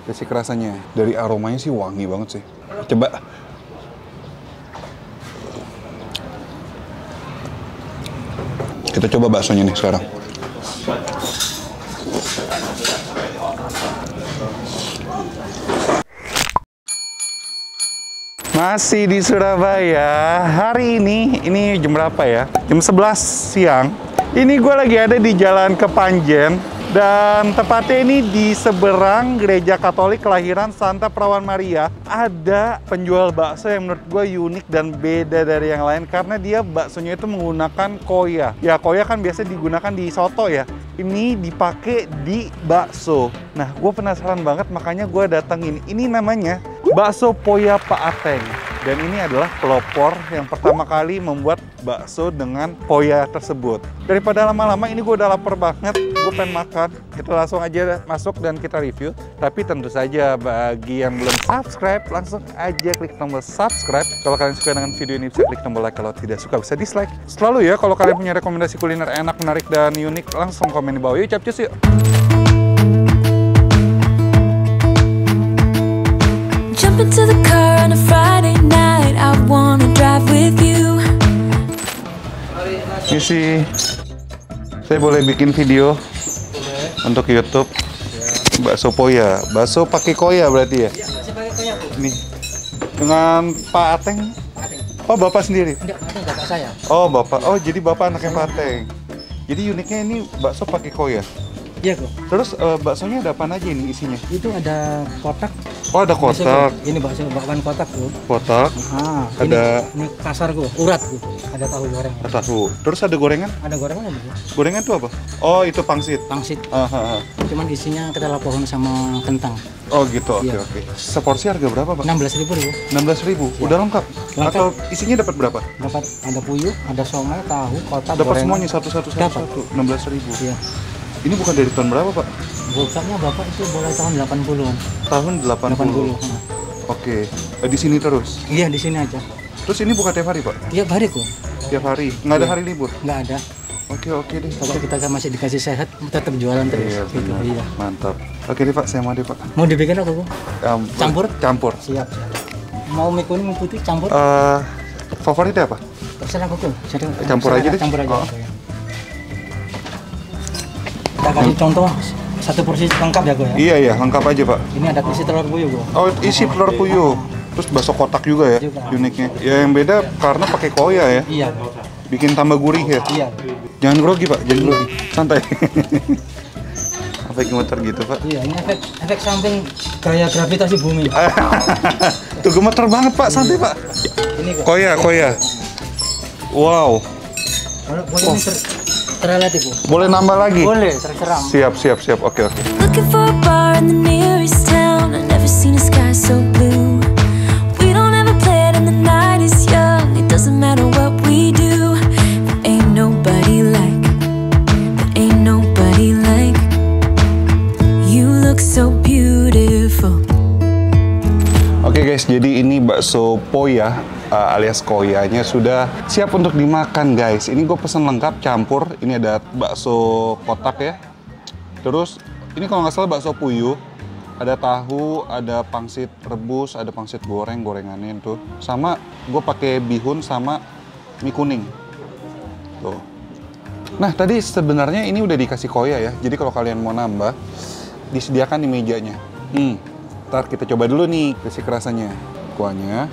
basic rasanya. Dari aromanya sih wangi banget sih. Coba. Kita coba baksonya nih sekarang. Masih di Surabaya. Hari ini jam berapa ya? Jam 11 siang. Ini gue lagi ada di Jalan Kepanjen. Dan tepatnya ini di seberang Gereja Katolik Kelahiran Santa Perawan Maria. Ada penjual bakso yang menurut gue unik dan beda dari yang lain. Karena dia baksonya itu menggunakan koya. Ya, koya kan biasa digunakan di soto ya. Ini dipakai di bakso. Nah, gue penasaran banget, makanya gue datang ini. Ini namanya bakso Poya Pak Ateng. Dan ini adalah pelopor yang pertama kali membuat bakso dengan poya tersebut. Daripada lama-lama, ini gue udah lapar banget. Gue pengen makan. Kita langsung aja masuk dan kita review. Tapi tentu saja bagi yang belum subscribe, langsung aja klik tombol subscribe. Kalau kalian suka dengan video ini, bisa klik tombol like. Kalau tidak suka, bisa dislike. Selalu ya, kalau kalian punya rekomendasi kuliner enak, menarik, dan unik, langsung komen di bawah. Yuk, capcus yuk! Jump into the car on a Friday night, I wanna drive with you. Misi, saya boleh bikin video untuk YouTube. Bakso Poya, bakso pakai koya berarti ya? Iya, bakso pakai koya, Bu. Ini dengan Pak Ateng. Oh, Bapak sendiri? Enggak, Ateng bapak saya. Oh, Bapak. Oh, jadi Bapak anaknya Pak Ateng. Jadi uniknya ini bakso pakai koya. Iya, Bu. Terus baksonya ada apa aja ini isinya? Itu ada kotak. Oh, ada kotak. Ini bakso bakwan kotak, Bu. Kotak. Ah, Ada ini kasar, Bu. Urat, Bu. Ada tahu goreng. tahu. Terus ada gorengan? Ada gorengan, Bu. Gorengan itu apa? Oh, itu pangsit. Pangsit. Cuman isinya ketela pohon sama kentang. Oh, gitu. Oke, Iya. oke. Seporsi harga berapa, Pak? 16.000, Bu. 16.000. Ya. Udah lengkap? Lengkap. Atau isinya dapat berapa? Dapat ada puyuh, ada somai, tahu, kotak, Dapat gorengan. semuanya satu-satu. Dapat. 16.000. Iya. Ini bukan dari tahun berapa, Pak? Bukanya Bapak itu mulai tahun 80-an. Tahun 80. 80. Oke. Di sini terus. Iya, di sini aja. Terus ini buka tiap hari, Pak? Tiap hari, Bu. Tiap hari. Nggak ada Iya. hari libur. Nggak ada. Oke deh. Kalau kita kan masih dikasih sehat, tetap jualan terus. Iya, Gitu, benar. iya. Mantap. Oke deh, Pak. Saya mau deh, Pak. Mau dibikin apa, Bu? Campur? Campur. Siap. Mau mie kuning, mie putih, campur? Favoritnya apa? Terserah kuku. Campur aja deh. Campur aja. Oh. Kita kasih contoh satu porsi lengkap ya, Go ya. Iya, lengkap aja, Pak. Ini ada isi telur puyuh, Go. Oh, isi telur puyuh. Terus bakso kotak juga ya, Juga. uniknya. Ya yang beda karena pakai koya ya. Iya. Bikin tambah gurih ya. Iya. Jangan grogi, Pak. Jangan grogi. Santai. Apa gemeter gitu, Pak? Iya, ini efek samping gaya gravitasi bumi. Tuh gemeter banget, Pak. Santai, Pak. Ini, Go. Koya. Wow. Boleh ini terrelatif, Bu. Boleh nambah lagi? Boleh, terserah. Siap. Oke. Looking for a bar in the nearest town. I've never seen a sky so blue. We don't ever play it and the night is young. It doesn't matter what we do. There ain't nobody like. You look so beautiful. Oke guys, jadi ini bakso Poya alias koyanya sudah siap untuk dimakan guys. Ini gue pesen lengkap campur. Ini ada bakso kotak ya. Terus ini kalau nggak salah bakso puyuh. Ada tahu, ada pangsit rebus, ada pangsit gorengannya itu. Sama gue pakai bihun sama mie kuning. Tuh. Nah tadi sebenarnya ini udah dikasih koya ya. Jadi kalau kalian mau nambah, disediakan di mejanya. Ntar kita coba dulu nih basic rasanya. Kuahnya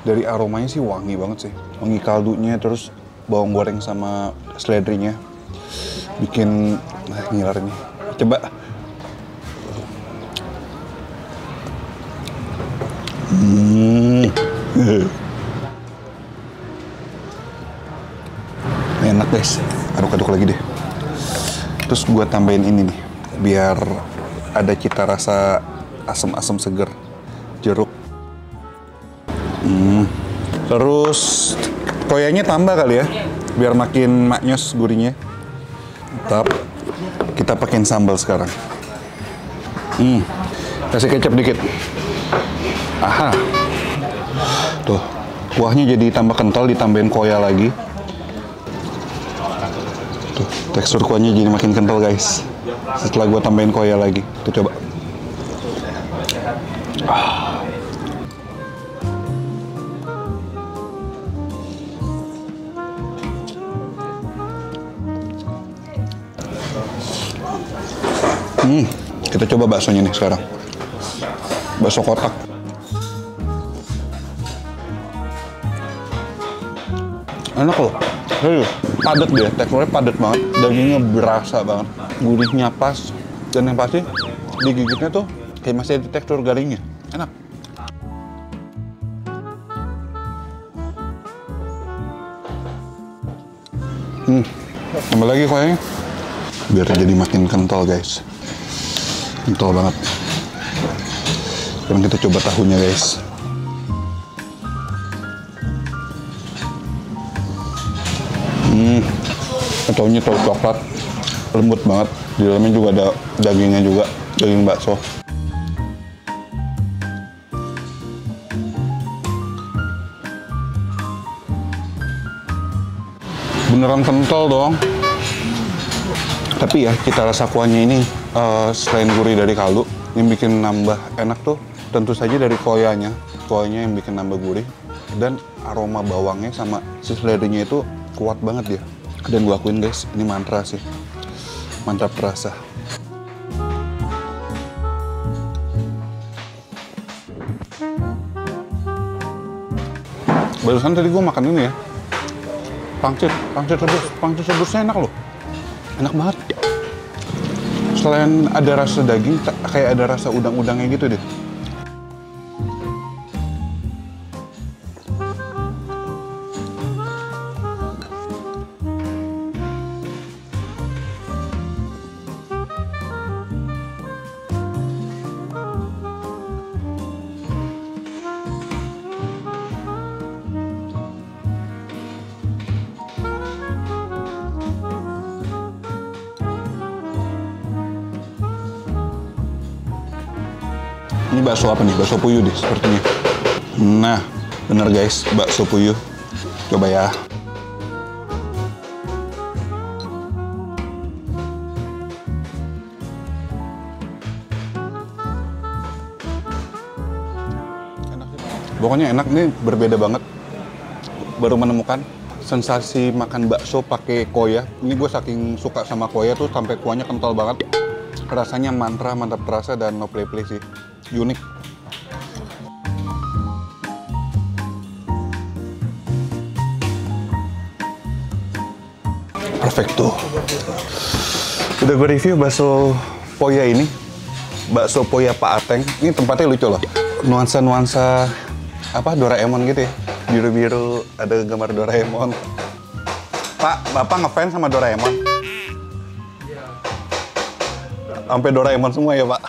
dari aromanya sih wangi banget sih. Wangi kaldunya, terus bawang goreng sama seledrinya. Bikin ngiler nih. Coba. Enak guys. Aduk-aduk lagi deh. Terus gue tambahin ini nih. Biar ada cita rasa asam-asam seger. Jeruk. Terus koyanya tambah kali ya. Biar makin maknyos gurihnya. Mantap. Kita pakein sambal sekarang. Kasih kecap dikit. Aha. Tuh. Kuahnya jadi tambah kental, ditambahin koya lagi. Tuh, tekstur kuahnya jadi makin kental guys. Setelah gue tambahin koya lagi. Kita coba. sehat. Kita coba baksonya nih sekarang. Bakso kotak. Enak loh. Padat dia, teksturnya padat banget. Dagingnya berasa banget. Gurihnya pas. Dan yang pasti digigitnya tuh kayak masih ada tekstur garingnya. Enak. Tambah lagi kayaknya. Biar jadi makin kental guys. Kental banget. Sekarang kita coba tahunya guys. Tahunya tahu coklat, lembut banget. Di dalamnya juga ada dagingnya juga, daging bakso. Beneran kental dong. Tapi ya cita rasa kuahnya ini selain gurih dari kaldu, yang bikin nambah enak tuh tentu saja dari koyanya. Koyanya yang bikin nambah gurih dan aroma bawangnya sama si selerinya itu kuat banget dia. Dan gue akuin guys, ini mantra sih. Mantap terasa. Barusan tadi gue makan ini ya. Pangsit rebusnya enak loh. Enak banget. Selain ada rasa daging, kayak ada rasa udang-udangnya gitu deh. Ini bakso apa nih? Bakso puyuh deh sepertinya. Nah, bener guys, bakso puyuh. Coba ya. Pokoknya enak nih, berbeda banget. Baru menemukan sensasi makan bakso pakai koya. Ini gue saking suka sama koya tuh sampai kuahnya kental banget. Rasanya mantra, mantap terasa dan no play-play sih. Unik. Perfecto. Udah gue review bakso Poya ini. Bakso Poya Pak Ateng. Ini tempatnya lucu loh. Nuansa-nuansa apa Doraemon gitu ya. Biru-biru, ada gambar Doraemon. Pak, Bapak ngefans sama Doraemon? Sampai Doraemon semua ya, Pak?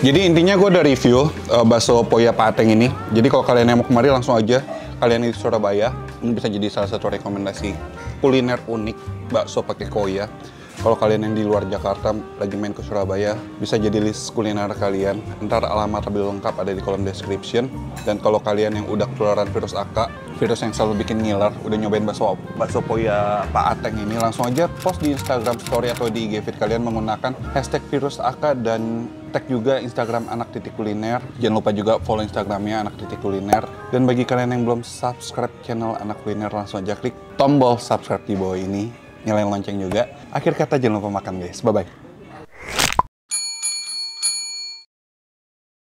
Jadi intinya gue udah review bakso Poya Pak Ateng ini. Jadi kalau kalian yang mau kemari langsung aja. Kalian di Surabaya, ini bisa jadi salah satu rekomendasi kuliner unik bakso pakai koya. Kalau kalian yang di luar Jakarta lagi main ke Surabaya, bisa jadi list kuliner kalian. Ntar alamat lebih lengkap ada di kolom description. Dan kalau kalian yang udah ketularan virus AK, virus yang selalu bikin ngiler, udah nyobain bakso Poya Pak Ateng ini, langsung aja post di Instagram story atau di IG feed kalian menggunakan hashtag virus AK dan tag juga Instagram anak.kuliner. Jangan lupa juga follow Instagramnya anak.kuliner. Dan bagi kalian yang belum subscribe channel Anak Kuliner, langsung aja klik tombol subscribe di bawah ini. Nyalain lonceng juga. Akhir kata jangan lupa makan guys. Bye-bye.